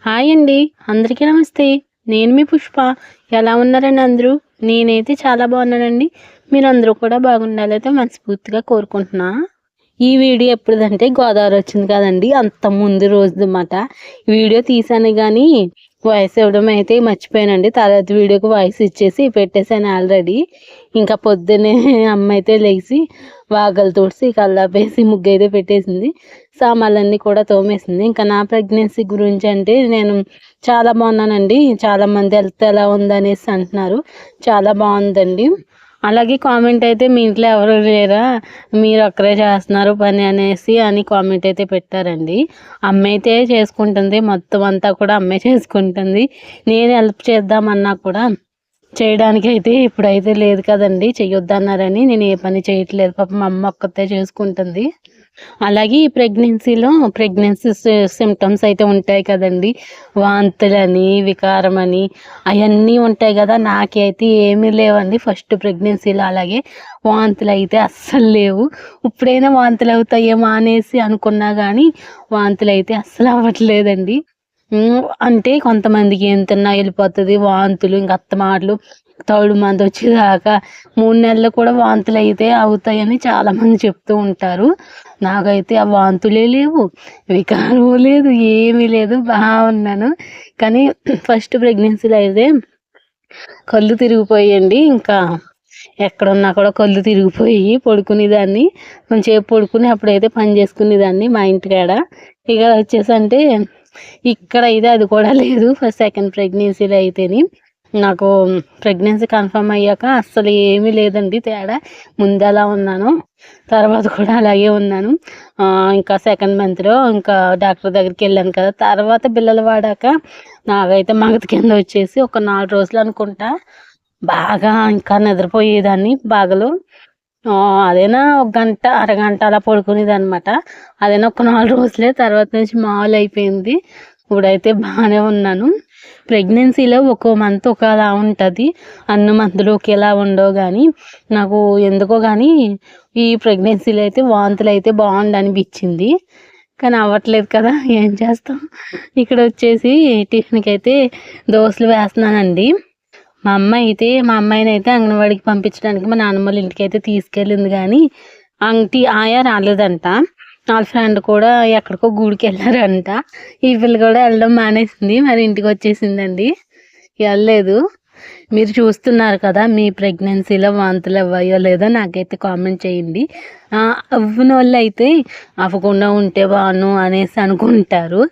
Hi అండి. అందరికీ నమస్తే. నేను మీ పుష్ప. ఎలా ఉన్నారండి అందరూ? నేనైతే చాలా బాగున్నానండి. మీరందరూ కూడా బాగుండాలైతే మనస్ఫూర్తిగా కోరుకుంటున్నా. ఈ వీడియో ఎప్పుడుదంటే గోదావరి వచ్చింది కదండీ! అంత ముందు రోజుదన్నమాట. వీడియో తీశాను గానీ వాయిస్ ఇవ్వడం అయితే మర్చిపోయానండి. తర్వాత వీడియోకి వాయిస్ ఇచ్చేసి పెట్టేసాను ఆల్రెడీ. ఇంకా పొద్దున్నే అమ్మ అయితే లెగిసి వాకిలి తుడిసి, కల్లాపేసి, ముగ్గైతే పెట్టేసింది. సామాన్లన్నీ కూడా తోమేసింది. ఇంకా నా ప్రెగ్నెన్సీ గురించి అంటే నేను చాలా బాగున్నానండి. చాలామంది హెల్త్ ఎలా ఉందనేసి అంటున్నారు. చాలా బాగుందండి. అలాగే కామెంట్ అయితే మీ ఇంట్లో ఎవరు లేరా, మీరు ఒక్కరే చేస్తున్నారు పని అనేసి అని కామెంట్ అయితే పెట్టారండి. అమ్మ అయితే చేసుకుంటుంది, మొత్తం అంతా కూడా అమ్మే చేసుకుంటుంది. నేను హెల్ప్ చేద్దామన్నా కూడా చేయడానికి అయితే ఇప్పుడైతే లేదు కదండి, చెయ్యొద్దన్నారని నేను ఏ పని చేయట్లేదు. పాపం మా అమ్మ ఒక్కతే చేసుకుంటుంది. అలాగే ఈ ప్రెగ్నెన్సీ సిమ్టమ్స్ అయితే ఉంటాయి కదండి, వాంతులని, వికారమని, అవన్నీ ఉంటాయి కదా. నాకైతే ఏమీ లేవండి ఫస్ట్ ప్రెగ్నెన్సీలో. అలాగే వాంతులు అయితే అస్సలు లేవు. ఇప్పుడైనా వాంతులు అవుతాయేమో అనేసి అనుకున్నా కానీ వాంతులు అయితే అస్సలు అవ్వట్లేదండి. అంటే కొంతమందికి ఏం తిన్నా వెళ్ళిపోతుంది వాంతులు, ఇంక అత్తమాటలు, థర్డ్ మంత్ వచ్చేదాకా 3 నెలలు కూడా వాంతులు అయితే అవుతాయని చాలామంది చెప్తూ ఉంటారు. నాకైతే ఆ వాంతులే లేవు, వికారం లేదు, ఏమీ లేదు, బాగున్నాను. కానీ ఫస్ట్ ప్రెగ్నెన్సీలో అయితే కళ్ళు తిరిగిపోయాయండి. ఇంకా ఎక్కడున్నా కూడా కళ్ళు తిరిగిపోయి పడుకునేదాన్ని. కొంచెంసేపు పడుకుని అప్పుడైతే పని చేసుకునేదాన్ని మా ఇంటికాడ. ఇక వచ్చేసి అంటే ఇక్కడైతే అది కూడా లేదు. ఫస్ట్ సెకండ్ ప్రెగ్నెన్సీలో అయితేని నాకు ప్రెగ్నెన్సీ కన్ఫర్మ్ అయ్యాక అస్సలు ఏమీ లేదండి తేడా. ముందు ఎలా ఉన్నానో తర్వాత కూడా అలాగే ఉన్నాను. ఇంకా సెకండ్ మంత్లో ఇంకా డాక్టర్ దగ్గరికి వెళ్ళాను కదా. తర్వాత బిళ్ళలు వాడాక నాకైతే మగత కింద వచ్చేసి ఒక 4 రోజులు అనుకుంటా బాగా ఇంకా నిద్రపోయేదాన్ని బాగలు. అదైనా ఒక గంట, అరగంట అలా పడుకునేదనమాట. అదైనా ఒక 4 రోజులే, తర్వాత నుంచి మామూలు అయిపోయింది. ఇప్పుడైతే బాగానే ఉన్నాను. ప్రెగ్నెన్సీలో ఒక్కో మంత్ ఒకలా ఉంటుంది, అన్ని మంత్లు ఒకేలా ఉండవు. కానీ నాకు ఎందుకో కానీ ఈ ప్రెగ్నెన్సీలో అయితే వాంతులు అయితే బాగుండనిపించింది. కానీ అవ్వట్లేదు కదా, ఏం చేస్తాం. ఇక్కడ వచ్చేసి టిఫిన్కి అయితే దోశలు వేస్తున్నానండి. మా అమ్మాయిని అయితే అంగన్వాడికి పంపించడానికి మా నాన్నమ్మ వాళ్ళ ఇంటికి అయితే తీసుకెళ్ళింది. కానీ ఆయా రాలేదంట. వాళ్ళ ఫ్రెండ్ కూడా ఎక్కడికో గుడికి వెళ్ళారంట. ఈ పిల్ల కూడా వెళ్ళడం మానేసింది, మరి ఇంటికి వచ్చేసిందండి, వెళ్ళలేదు. మీరు చూస్తున్నారు కదా, మీ ప్రెగ్నెన్సీలో వాంతులు అవ్వాయో లేదో నాకైతే కామెంట్ చేయండి. అవ్వని వాళ్ళు అయితే అవ్వకుండా ఉంటే బాగుండు అనేసి అనుకుంటారు.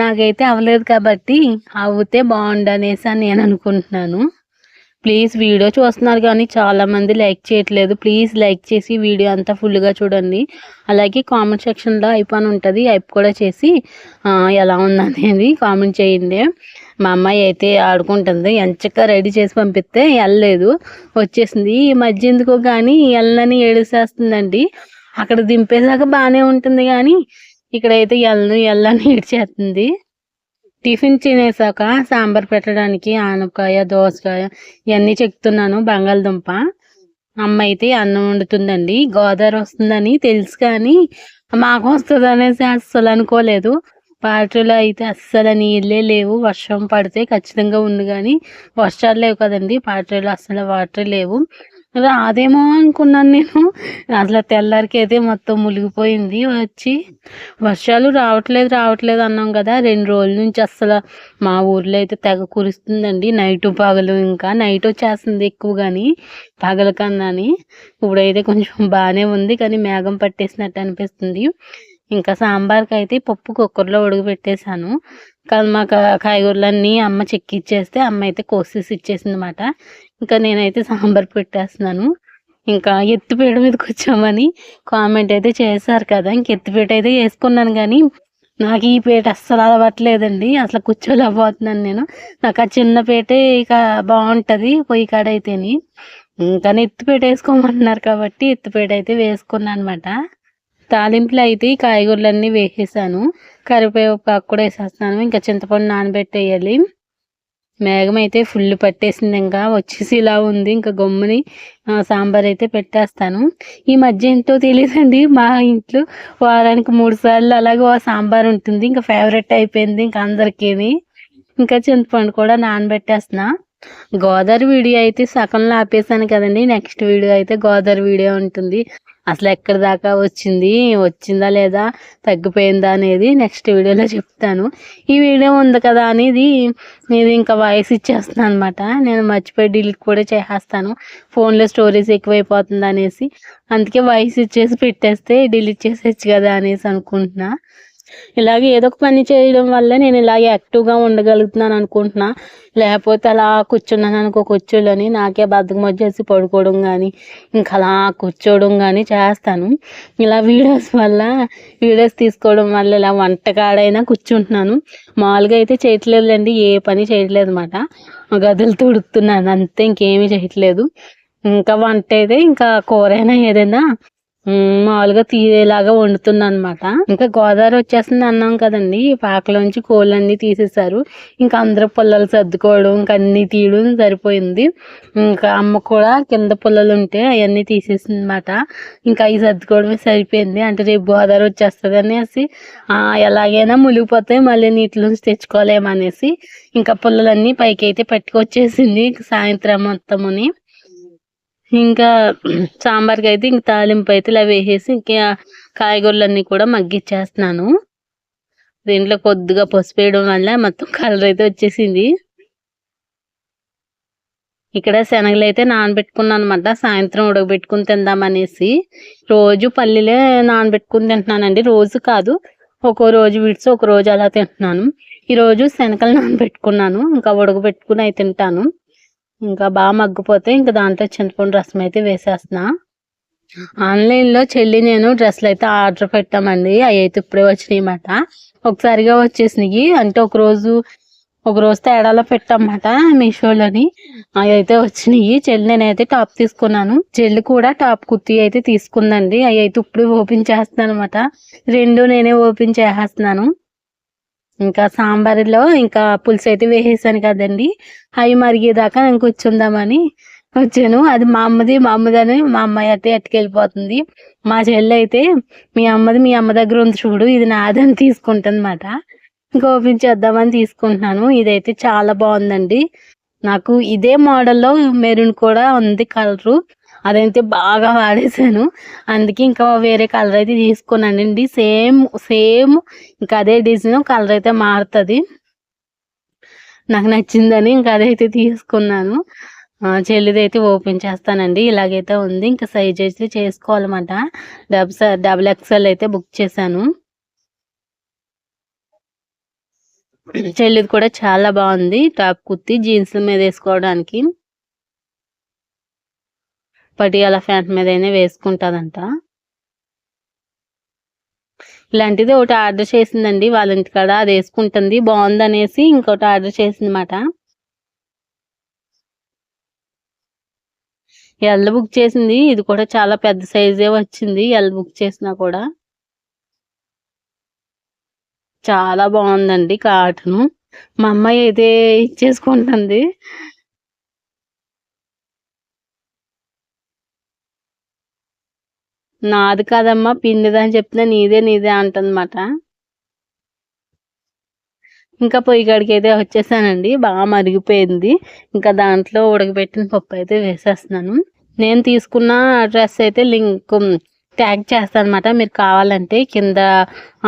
నాకైతే అవ్వలేదు కాబట్టి అవ్వితే బాగుండు అనేసి అని నేను అనుకుంటున్నాను. ప్లీజ్ వీడియో చూస్తున్నారు కానీ చాలామంది లైక్ చేయట్లేదు. ప్లీజ్ లైక్ చేసి వీడియో అంతా ఫుల్గా చూడండి. అలాగే కామెంట్ సెక్షన్లో ఐప్ అని ఉంటుంది, ఐప్ కూడా చేసి ఎలా ఉందనేది కామెంట్ చేయండి. మా అమ్మాయి అయితే ఆడుకుంటుంది. ఎంచక్క రెడీ చేసి పంపిస్తే వెళ్ళలేదు, వచ్చేసింది. ఈ మధ్య ఎందుకో కానీ వెళ్ళని ఏడుసేస్తుందండి. అక్కడ దింపేశాక బాగానే ఉంటుంది కానీ ఇక్కడైతే వెళ్ళని ఏడ్చేస్తుంది. టిఫిన్ తినేసాక సాంబార్ పెట్టడానికి ఆనపకాయ, దోసకాయ ఇవన్నీ చెక్కుతున్నాను. బంగాళదుంప. అమ్మ అయితే అన్నం వండుతుందండి. గోదావరి వస్తుందని తెలుసు కానీ మాకు వస్తుంది అనేసి అస్సలు అనుకోలేదు. పాత్రలో అయితే అస్సలు నీళ్ళే లేవు. వర్షం పడితే ఖచ్చితంగా ఉంది కానీ వర్షాలు లేవు కదండి, పాత్రలో అస్సలు వాటర్ లేవు. రాదేమో అనుకున్నాను నేను. అసలు తెల్లారికి అయితే మొత్తం మునిగిపోయింది. వచ్చి వర్షాలు రావట్లేదు అన్నాం కదా, 2 రోజుల నుంచి అస్సలు మా ఊర్లో అయితే తెగ కురుస్తుందండి. నైటు పగలు, ఇంకా నైట్ వచ్చేస్తుంది ఎక్కువ కానీ పగల కన్నాని. ఇప్పుడైతే కొంచెం బాగానే ఉంది కానీ మేఘం పట్టేసినట్టు అనిపిస్తుంది. ఇంకా సాంబార్కి అయితే పప్పు కుక్కర్లో ఉడకబెట్టేశాను. కానీ మాకు కాయగూరలన్నీ అమ్మ చెక్కిచ్చేస్తే అమ్మ అయితే కోసేసి ఇచ్చేసింది అన్నమాట. ఇంకా నేనైతే సాంబార్ పెట్టేస్తున్నాను. ఇంకా ఎత్తిపీట మీదకి వచ్చామని కామెంట్ అయితే చేశారు కదా, ఇంక ఎత్తిపీట అయితే వేసుకున్నాను. కానీ నాకు ఈ పీట అస్సలు అలవాట్లేదండి, అసలు కూర్చోలేకపోతున్నాను నేను. నాకు ఆ చిన్న పీటే ఇక బాగుంటుంది పొయ్యి కాడ అయితేని. కానీ ఎత్తిపీట వేసుకోమంటున్నారు కాబట్టి ఎత్తిపీట అయితే వేసుకున్నాను అనమాట. తాలింపులో అయితే ఈ కాయగూరలన్నీ వేసేసాను. కరివేపాకు కూడా వేసేస్తాను. ఇంకా చింతపండు నానబెట్టేయాలి. మేఘం అయితే ఫుల్ పట్టేసింది, ఇంకా వచ్చేసి ఇలా ఉంది. ఇంకా గమ్ముని సాంబార్ అయితే పెట్టేస్తాను. ఈ మధ్య ఏంటో తెలియదండి, మా ఇంట్లో వారానికి 3 సార్లు అలాగే సాంబార్ ఉంటుంది. ఇంకా ఫేవరెట్ అయిపోయింది ఇంకా అందరికీ. ఇంకా చింతపండు కూడా నానబెట్టేస్తున్నా. గోదావరి వీడియో అయితే సగంలో ఆపేసాను కదండి. నెక్స్ట్ వీడియో అయితే గోదావరి వీడియో ఉంటుంది. అసలు ఎక్కడి దాకా వచ్చిందా లేదా, తగ్గిపోయిందా అనేది నెక్స్ట్ వీడియోలో చెప్తాను. ఈ వీడియో ఉంది కదా అనేది ఇది ఇంకా వాయిస్ ఇచ్చేస్తున్నాను అనమాట. నేను మర్చిపోయి డిలీట్ కూడా చేసేస్తాను, ఫోన్లో స్టోరేజ్ ఎక్కువైపోతుంది అనేసి. అందుకే వాయిస్ ఇచ్చేసి పెట్టేస్తే డిలీట్ చేసేయచ్చు కదా అనేసి అనుకుంటున్నా. ఇలాగే ఏదో ఒక పని చేయడం వల్ల నేను ఇలాగే యాక్టివ్గా ఉండగలుగుతున్నాను అనుకుంటున్నా. లేకపోతే అలా కూర్చున్నాను అనుకో కూర్చోలేని, నాకే బద్ధకం వచ్చేసి పడుకోవడం కానీ ఇంకా అలా కూర్చోవడం కానీ చేస్తాను. ఇలా వీడియోస్ తీసుకోవడం వల్ల ఇలా వంటకాడైనా కూర్చుంటున్నాను. మామూలుగా అయితే చేయట్లేదులేండి, ఏ పని చేయట్లేదు అనమాట. గదులు తుడుతున్నాను అంతే, ఇంకేమీ చేయట్లేదు. ఇంకా వంట అయితే ఇంకా కూర అయినా ఏదైనా మామూలుగా తీరేలాగా వండుతున్నా అనమాట. ఇంకా గోదావరి వచ్చేస్తుంది అన్నాం కదండి, పాకలోంచి కోళ్ళన్నీ తీసేశారు. ఇంకా అందరూ పుల్లలు సర్దుకోవడం ఇంకా అన్నీ తీయడం సరిపోయింది. ఇంకా అమ్మ కూడా కింద పుల్లలు ఉంటే అవన్నీ తీసేసింది అనమాట. ఇంకా అవి సర్దుకోవడమే సరిపోయింది. అంటే రేపు గోదావరి వచ్చేస్తుంది అనేసి ఎలాగైనా మునిగిపోతాయి, మళ్ళీ నీటిలోంచి తెచ్చుకోలేమనేసి ఇంకా పుల్లలన్నీ పైకి అయితే పట్టుకొచ్చేసింది సాయంత్రం మొత్తముని. ఇంకా సాంబార్కి అయితే ఇంక తాలింపు అయితే ఇలా వేసేసి ఇంకా కాయగూరలన్నీ కూడా మగ్గిచ్చేస్తున్నాను. దీంట్లో కొద్దిగా పసుపు వేయడం వల్ల మొత్తం కలర్ అయితే వచ్చేసింది. ఇక్కడ శనగలు అయితే నానబెట్టుకున్నాను అనమాట, సాయంత్రం ఉడకబెట్టుకుని తిందామనేసి. రోజు పల్లీలే నానబెట్టుకుని తింటున్నానండి, రోజు కాదు, ఒక్కో రోజు విడిచి ఒక రోజు అలా తింటున్నాను. ఈరోజు శనగలు నానబెట్టుకున్నాను, ఇంకా ఉడకబెట్టుకుని అయితే తింటాను. ఇంకా బాగా మగ్గిపోతే ఇంకా దాంట్లో చింతపండు రసం అయితే వేసేస్తున్నా. ఆన్లైన్లో చెల్లి నేను డ్రెస్సులు అయితే ఆర్డర్ పెట్టామండి, అవి అయితే ఇప్పుడే వచ్చినాయి అన్నమాట. ఒకసారిగా వచ్చేసినాయి, అంటే ఒక రోజు తేడాలో పెట్టామన్నమాట మీషోలోని. అవి అయితే వచ్చినాయి. చెల్లి నేనైతే టాప్ తీసుకున్నాను, చెల్లి కూడా టాప్ కుర్తీ అయితే తీసుకుందండి. అవి అయితే ఇప్పుడు ఓపెన్ చేస్తున్నాను అనమాట, రెండు నేనే ఓపెన్ చేసేస్తున్నాను. ఇంకా సాంబార్లో ఇంకా పులుసు అయితే వేసేసాను కదండి, అవి మరిగేదాకా నేను కూర్చుందామని వచ్చాను. అది మా అమ్మదని మా అమ్మాయి అయితే ఎట్టుకెళ్ళిపోతుంది. మా చెల్లి అయితే మీ అమ్మ దగ్గర ఉంది చూడు, ఇది నాదని తీసుకుంటుంది అన్నమాట. ఇంకా ఓపెన్ చేద్దామని తీసుకుంటున్నాను. ఇదైతే చాలా బాగుందండి. నాకు ఇదే మోడల్లో మెరూన్ కూడా ఉంది కలరు, అదైతే బాగా వాడేసాను. అందుకే ఇంకా వేరే కలర్ అయితే తీసుకున్నానండి. సేమ్ ఇంకా అదే డిజైన్, కలర్ అయితే మారుతుంది. నాకు నచ్చిందని ఇంకా అదైతే తీసుకున్నాను. చెల్లిది అయితే ఓపెన్ చేస్తానండి. ఇలాగైతే ఉంది. ఇంకా సైజ్ అయితే చేసుకోవాలన్నమాట. డబుల్ ఎక్స్ఎల్ అయితే బుక్ చేశాను. చెల్లిది కూడా చాలా బాగుంది, టాప్ కుర్తి జీన్స్ మీద వేసుకోవడానికి. పటియాలా ప్యాంట్ మీద అయినా వేసుకుంటుందంట. ఇలాంటిది ఒకటి ఆర్డర్ చేసిందండి వాళ్ళ ఇంటికాడ, అది వేసుకుంటుంది బాగుందనేసి ఇంకోటి ఆర్డర్ చేసింది అన్నమాట. ఎల్ బుక్ చేసింది, ఇది కూడా చాలా పెద్ద సైజే వచ్చింది. ఎల్ బుక్ చేసినా కూడా చాలా బాగుందండి కాటను. మా అమ్మాయి అయితే ఇచ్చేసుకుంటుంది. నాది కాదమ్మా పిన్నిదని చెప్తే నీదే అంటన్నమాట. ఇంకా పొయ్యి కాడికి అయితే వచ్చేసానండి, బాగా మరిగిపోయింది. ఇంకా దాంట్లో ఉడకబెట్టిన పప్పు అయితే వేసేస్తున్నాను. నేను తీసుకున్న డ్రెస్ అయితే లింక్ ట్యాగ్ చేస్తాను అనమాట, మీరు కావాలంటే కింద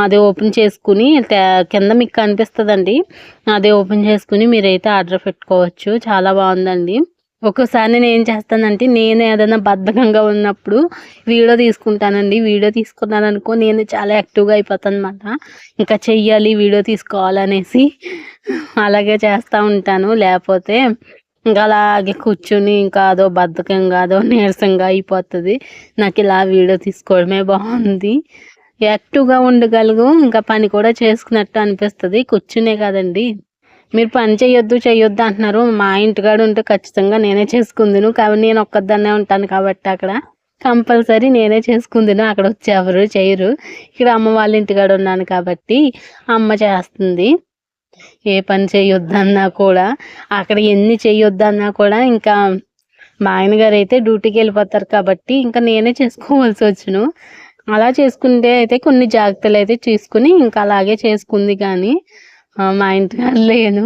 అది ఓపెన్ చేసుకుని కింద మీకు కనిపిస్తుందండి, అదే ఓపెన్ చేసుకుని మీరైతే ఆర్డర్ పెట్టుకోవచ్చు. చాలా బాగుందండి. ఒక్కోసారి నేను ఏం చేస్తానంటే, నేను ఏదైనా బద్ధకంగా ఉన్నప్పుడు వీడియో తీసుకుంటానండి. వీడియో తీసుకున్నాను అనుకో నేను చాలా యాక్టివ్గా అయిపోతాను అనమాట. ఇంకా చెయ్యాలి వీడియో తీసుకోవాలనేసి అలాగే చేస్తూ ఉంటాను. లేకపోతే ఇంకా అలాగే కూర్చుని ఇంకా అదో బద్ధకంగా అదో నీరసంగా అయిపోతుంది. నాకు ఇలా వీడియో తీసుకోవడమే బాగుంది, యాక్టివ్గా ఉండగలుగు, ఇంకా పని కూడా చేసుకున్నట్టు అనిపిస్తుంది. కూర్చునే కదండి. మీరు పని చేయొద్దు అంటున్నారు. మా ఇంటికాడ ఉంటే ఖచ్చితంగా నేనే చేసుకుందును, కాబట్టి నేను ఒక్కదాన్నే ఉంటాను కాబట్టి అక్కడ కంపల్సరీ నేనే చేసుకుందును. అక్కడ వచ్చి ఎవరు చేయరు. ఇక్కడ అమ్మ వాళ్ళ ఇంటికాడ ఉన్నాను కాబట్టి అమ్మ చేస్తుంది. ఏ పని చేయొద్దన్నా కూడా, అక్కడ ఎన్ని చేయొద్దన్నా కూడా ఇంకా మా ఆయన గారు అయితే డ్యూటీకి వెళ్ళిపోతారు కాబట్టి ఇంకా నేనే చేసుకోవాల్సి వచ్చును. అలా చేసుకుంటే అయితే కొన్ని జాగ్రత్తలు అయితే తీసుకుని ఇంకా అలాగే చేసుకుంది. కానీ మా ఇంటికాడ లేను,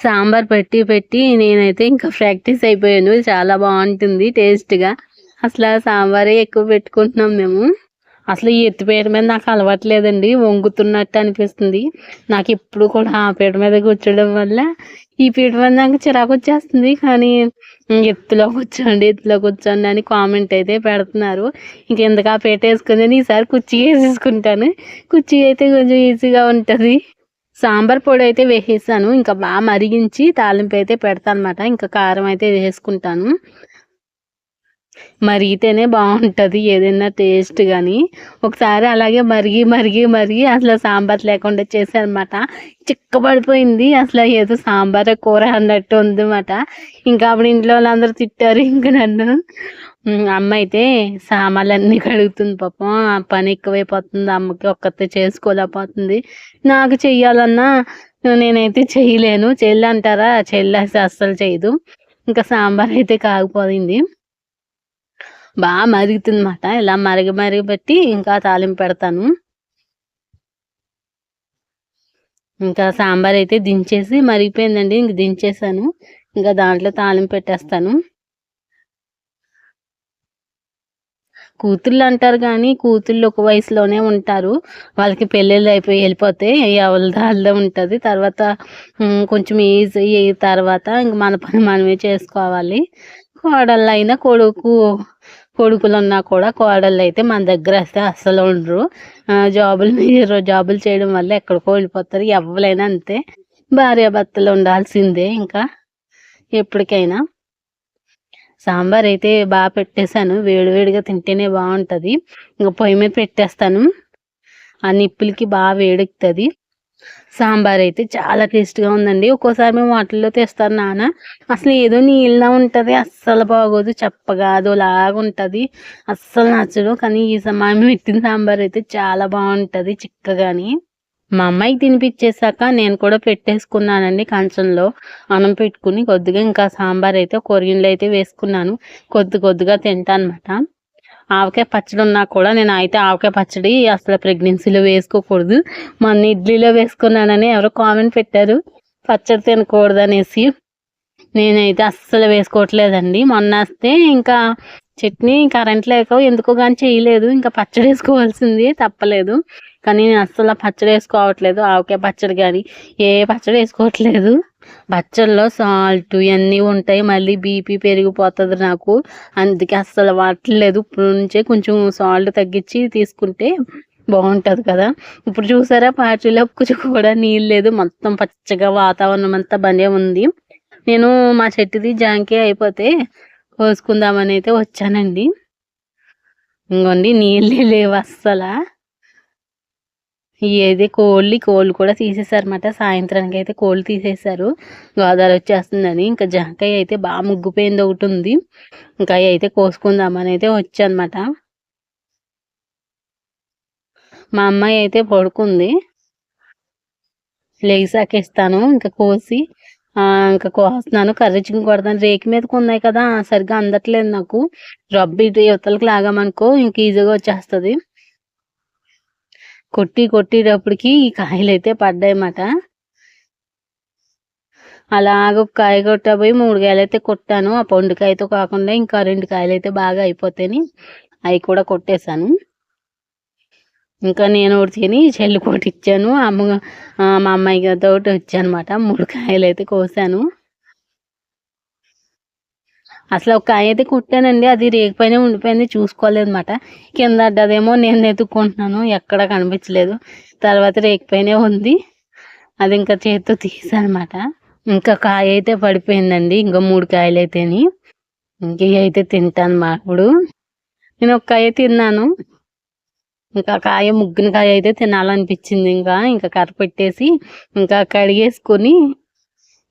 సాంబార్ పెట్టి పెట్టి నేనైతే ఇంకా ప్రాక్టీస్ అయిపోయాను. చాలా బాగుంటుంది టేస్ట్‌గా. అసలు సాంబారే ఎక్కువ పెట్టుకుంటున్నాం మేము. అసలు ఈ ఎత్తు పీట మీద నాకు అలవాట్లేదండి. వంగుతున్నట్టు అనిపిస్తుంది. నాకెప్పుడు కూడా ఆ పీట మీద కూర్చోవడం వల్ల ఈ పీట మీద నాకు చిరాకొచ్చేస్తుంది. కానీ ఎత్తులో కూర్చోండి అని కామెంట్ అయితే పెడుతున్నారు. ఇంకెందుకు ఆ పీట ఏసుకుందని ఈసారి కుర్చీ ఏసేసుకుంటాను. కుర్చీ అయితే కొంచెం ఈజీగా ఉంటది. సాంబార్ పొడి అయితే వేసేసాను. ఇంకా బాగా మరిగించి తాలింపు అయితే పెడతానమాట. ఇంకా కారం అయితే వేసుకుంటాను. మరిగితేనే బాగుంటుంది ఏదైనా టేస్ట్ కానీ. ఒకసారి అలాగే మరిగి అసలు సాంబార్ లేకుండా చేశానమాట. చిక్కబడిపోయింది. అసలు ఏదో సాంబార్ కూర అన్నట్టు ఉందన్నమాట. ఇంకా అప్పుడు ఇంట్లో వాళ్ళందరూ తిట్టారు ఇంక నన్ను. అమ్మ అయితే సామాన్లన్నీ కడుగుతుంది పాపం. పని ఎక్కువైపోతుంది అమ్మకి, ఒక్కతే చేసుకోలేకపోతుంది. నాకు చెయ్యాలన్నా నేనైతే చేయలేను. చెల్లి అంటారా, చెల్లి అస్సలు చేయదు. ఇంకా సాంబార్ అయితే కాగిపోయింది. బాగా మరుగుతుందన్నమాట. ఇలా మరగబెట్టి ఇంకా తాలింపు పెడతాను. ఇంకా సాంబార్ అయితే దించేసి మరిగిపోయిందండి. ఇంక దించేసాను. ఇంకా దాంట్లో తాలింపు పెట్టేస్తాను. కూతుళ్ళు అంటారు కానీ కూతుళ్ళు ఒక వయసులోనే ఉంటారు. వాళ్ళకి పెళ్ళిళ్ళు అయిపోయి వెళ్ళిపోతే ఎవరి దారిలో ఉంటుంది. తర్వాత కొంచెం ఏజ్ అయ్యి తర్వాత ఇంక మన పని మనమే చేసుకోవాలి. కోడళ్ళైనా కొడుకులున్నా కూడా కోడళ్ళైతే మన దగ్గర అస్సలు ఉండరు. జాబులు చేయడం వల్ల ఎక్కడికో వెళ్ళిపోతారు. ఎవ్వరైనా అంతే. భార్యాభర్తలు ఉండాల్సిందే ఇంకా ఎప్పటికైనా. సాంబార్ అయితే బాగా పెట్టేశాను. వేడివేడిగా తింటేనే బాగుంటుంది. ఇంకా పొయ్యి మీద పెట్టేస్తాను. ఆ నిప్పులకి బాగా వేడెక్కుతుంది. సాంబార్ అయితే చాలా టేస్ట్‌గా ఉందండి. ఒక్కోసారి మేము హోటల్‌లో తెస్తారు నాన్న. అసలు ఏదో నీళ్ళలా ఉంటది. అస్సలు బాగోదు. చప్పగా అదోలాగా ఉంటది. అస్సలు నచ్చదు. కానీ మా అమ్మ పెట్టిన సాంబార్ అయితే చాలా బాగుంటది చిక్కగాని. మా అమ్మాయికి తినిపిచ్చేసాక నేను కూడా పెట్టేసుకున్నానండి కంచంలో. అన్నం పెట్టుకుని కొద్దిగా ఇంకా సాంబార్ అయితే కొరిగిండ్లు అయితే వేసుకున్నాను. కొద్దిగా తింటానమాట. ఆవకాయ పచ్చడి ఉన్నా కూడా నేను అయితే ఆవకాయ పచ్చడి అసలు ప్రెగ్నెన్సీలో వేసుకోకూడదు. మొన్న ఇడ్లీలో వేసుకున్నానని ఎవరో కామెంట్ పెట్టారు. పచ్చడి తినకూడదనేసి. నేనైతే అస్సలు వేసుకోవట్లేదండి. మొన్న వస్తే ఇంకా చట్నీ కరెంట్ లేక ఎందుకో కానీ చేయలేదు. ఇంకా పచ్చడి వేసుకోవాల్సింది తప్పలేదు. కానీ నేను అస్సలు పచ్చడి వేసుకోవట్లేదు. ఆవకాయ పచ్చడి కానీ ఏ పచ్చడి వేసుకోవట్లేదు. పచ్చళ్ళలో సాల్ట్ ఇవన్నీ ఉంటాయి. మళ్ళీ బీపీ పెరిగిపోతుంది నాకు. అందుకే అస్సలు వాడట్లేదు. ఇప్పుడు నుంచే కొంచెం సాల్ట్ తగ్గించి తీసుకుంటే బాగుంటుంది కదా. ఇప్పుడు చూసారా పార్టీలో కొంచెం కూడా నీళ్ళు లేదు. మొత్తం పచ్చగా వాతావరణం అంతా భలే ఉంది. నేను మా చెట్టుది జాంకాయ అయిపోతే కోసుకుందామని అయితే వచ్చానండి. ఇంకోండి నీళ్ళే లేవు అస్సలా. ఏది కోళ్ళు కూడా తీసేసారన్నమాట. సాయంత్రానికి అయితే కోళ్ళు తీసేశారు. గోదావరి వచ్చేస్తుందని. ఇంకా జాంకాయ అయితే బాగా ముగ్గిపోయింది ఒకటి ఉంది. ఇంకా అవి అయితే కోసుకుందామని అయితే వచ్చానమాట. మా అమ్మాయి అయితే పడుకుంది. లేసాక ఇస్తాను ఇంకా కోసి. ఇంకా కోస్తున్నాను. కర్రీ చికెన్ కొడతాను. రేకు మీదకి ఉన్నాయి కదా సరిగ్గా అందట్లేదు నాకు. రబ్బు ఇటు యువతలకి లాగామనుకో ఇంక ఈజీగా వచ్చేస్తుంది. కొట్టేటప్పటికి ఈ కాయలు అయితే పడ్డాయన్నమాట. అలాగ ఒక కాయ కొట్టబోయి 3 కాయలు అయితే కొట్టాను. ఆ పండుకాయతో కాకుండా ఇంకా 2 కాయలు అయితే బాగా అయిపోతాయని అవి కూడా కొట్టేశాను. ఇంకా నేను ఒకటి తిని చెల్లికి ఒకటి ఇచ్చాను. మా అమ్మాయి గారితో ఒకటి వచ్చానమాట. 3 కాయలు అయితే కోసాను. అసలు ఒక కాయ అయితే కొట్టానండి. అది రేగిపైనే ఉండిపోయింది. చూసుకోలేదన్నమాట. కింద అడ్డదేమో నేను వెతుక్కుంటున్నాను. ఎక్కడ కనిపించలేదు. తర్వాత రేగిపైనే ఉంది. అది ఇంకా చేతితో తీసానమాట. ఇంకా కాయ అయితే పడిపోయిందండి. ఇంకా 3 కాయలు అయితేని. ఇంక అయితే తింటాను ఇప్పుడు. నేను ఒక కాయ తిన్నాను. ఇంకా కాయ ముగ్గిన కాయ అయితే తినాలనిపించింది. ఇంకా కర్ర పెట్టేసి ఇంకా కడిగేసుకొని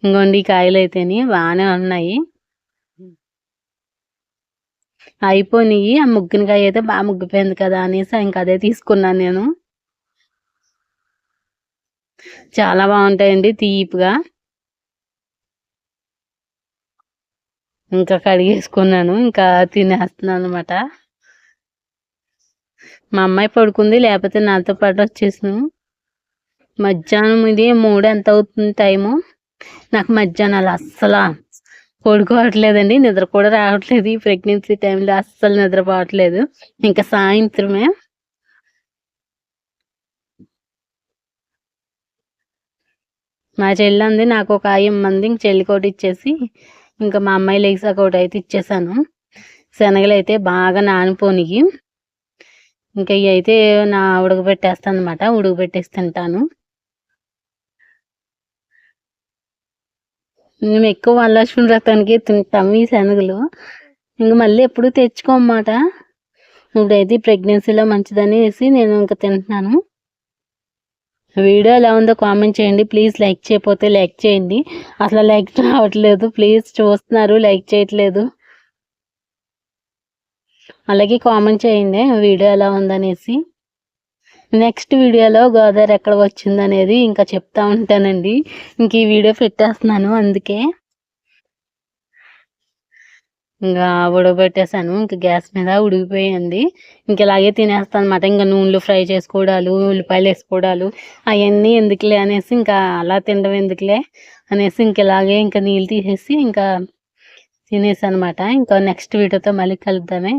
ఇంకోండి ఈ కాయలు అయితేని బాగానే ఉన్నాయి. అయిపోయినాయి. ఆ ముగ్గిన కాయ అయితే బాగా ముగ్గిపోయింది కదా అనేసి ఇంకా అదే తీసుకున్నాను నేను. చాలా బాగుంటాయండి తీపిగా. ఇంకా కడిగేసుకున్నాను. ఇంకా తినేస్తున్నాను అనమాట. మా అమ్మాయి పడుకుంది. లేకపోతే నాతో పాటు వచ్చేసాను. మధ్యాహ్నం ఇది 3 ఎంత అవుతుంది టైము. నాకు మధ్యాహ్నాలు అస్సలు పడుకోవట్లేదండి, నిద్ర కూడా రావట్లేదు. ఈ ప్రెగ్నెన్సీ టైంలో అస్సలు నిద్రపోవట్లేదు. ఇంకా సాయంత్రమే మా చెల్లంది నాకు ఒక ఇమ్మంది, ఇంక చెల్లికోటి ఇచ్చేసి ఇంకా మా అమ్మాయి లెగ్సాక ఒకటి అయితే ఇచ్చేసాను. శనగలు అయితే బాగా నానిపోనియి. ఇంకా ఇవి అయితే ఉడకబెట్టేస్తాను అనమాట. ఉడకబెట్టేసి తింటాను. మేము ఎక్కువ వరలక్ష్మి వ్రతానికి తింటాము ఈ శనగలు. ఇంక మళ్ళీ ఎప్పుడు తెచ్చుకోమాట. ఇప్పుడైతే ప్రెగ్నెన్సీలో మంచిదనేసి నేను ఇంకా తింటున్నాను. వీడియో ఎలా ఉందో కామెంట్ చేయండి ప్లీజ్. లైక్ చేయకపోతే లైక్ చేయండి. అసలు లైక్ రావట్లేదు. ప్లీజ్, చూస్తున్నారు లైక్ చేయట్లేదు. అలాగే కామెంట్ చేయండి వీడియో ఎలా ఉందనేసి. నెక్స్ట్ వీడియోలో గోదావరి ఎక్కడ వచ్చిందనేది ఇంకా చెప్తా ఉంటానండి. ఇంక ఈ వీడియో పెట్టేస్తున్నాను అందుకే. ఇంకా ఉడకబెట్టేసాను. ఇంకా గ్యాస్ మీద ఉడికిపోయింది. ఇంక ఇలాగే తినేస్తాను అనమాట. ఇంకా నూనెలు ఫ్రై చేసుకోవడాలు, ఉల్లిపాయలు వేసుకోవడాలు అవన్నీ ఎందుకులే అనేసి, ఇంకా అలా తినడం ఎందుకులే అనేసి ఇంక ఇలాగే ఇంకా నీళ్ళు తీసేసి ఇంకా తినేసాను అనమాట. ఇంకా నెక్స్ట్ వీడియోతో మళ్ళీ కలుద్దామే.